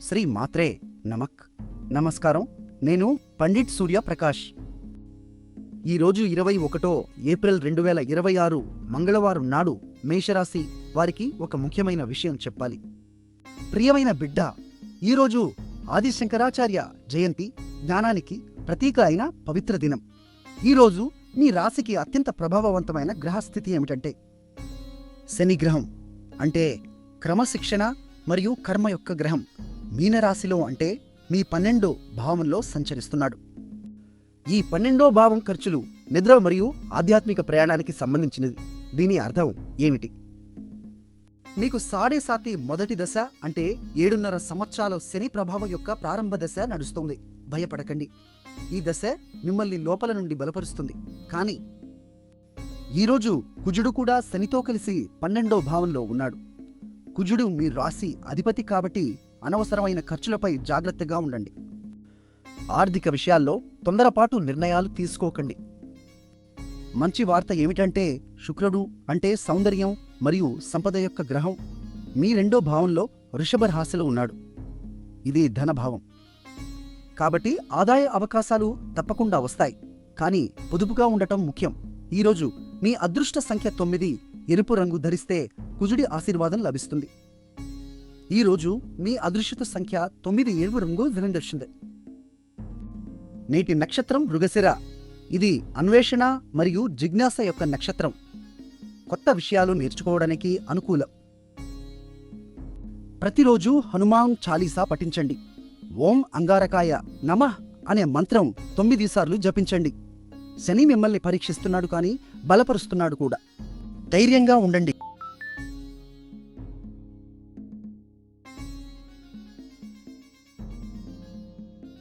శ్రీ మాత్రే నమస్కారం. నేను పండిట్ సూర్య ప్రకాష్. ఈరోజు 21 ఏప్రిల్ 2026 మంగళవారం నాడు మేషరాశి వారికి ఒక ముఖ్యమైన విషయం చెప్పాలి. ప్రియమైన బిడ్డ, ఈరోజు ఆది శంకరాచార్య జయంతి, జ్ఞానానికి ప్రతీక అయిన పవిత్ర దినం. ఈరోజు మీ రాశికి అత్యంత ప్రభావవంతమైన గ్రహస్థితి ఏమిటంటే శని గ్రహం. అంటే క్రమశిక్షణ మరియు కర్మ యొక్క గ్రహం. మీనరాశిలో అంటే మీ 12వ భావంలో సంచరిస్తున్నాడు. ఈ 12వ భావం ఖర్చులు, నిద్ర మరియు ఆధ్యాత్మిక ప్రయాణానికి సంబంధించినది. దీని అర్థం ఏమిటి? మీకు సాడే మొదటి దశ అంటే 7.5 సంవత్సరాల శని ప్రభావం యొక్క ప్రారంభ దశ నడుస్తుంది. భయపడకండి, ఈ దశ మిమ్మల్ని లోపల నుండి బలపరుస్తుంది. కానీ ఈరోజు కుజుడు కూడా శనితో కలిసి 12వ భావంలో ఉన్నాడు. కుజుడు మీ రాశి అధిపతి కాబట్టి అనవసరమైన ఖర్చులపై జాగ్రత్తగా ఉండండి. ఆర్థిక విషయాల్లో తొందరపాటు నిర్ణయాలు తీసుకోకండి. మంచి వార్త ఏమిటంటే శుక్రుడు అంటే సౌందర్యం మరియు సంపద యొక్క గ్రహం మీ 2వ భావంలో వృషభ రాశిలో ఉన్నాడు. ఇది ధనభావం కాబట్టి ఆదాయ అవకాశాలు తప్పకుండా వస్తాయి. కానీ పొదుపుగా ఉండటం ముఖ్యం. ఈరోజు మీ అదృష్ట సంఖ్య 9. ఎరుపు రంగు ధరిస్తే కుజుడి ఆశీర్వాదం లభిస్తుంది. ఈరోజు మీ అదృష్ట సంఖ్య 9 ఎరుపు రంగు ధరించింది. నేటి నక్షత్రం మృగశిర. ఇది అన్వేషణ మరియు జిజ్ఞాస యొక్క నక్షత్రం. కొత్త విషయాలు నేర్చుకోవడానికి అనుకూలం. ప్రతిరోజు హనుమాన్ చాలీసా పఠించండి. ఓం అంగారకాయ నమః అనే మంత్రం 9 సార్లు జపించండి. శని మిమ్మల్ని పరీక్షిస్తున్నాడు, కానీ బలపరుస్తున్నాడు కూడా. ధైర్యంగా ఉండండి.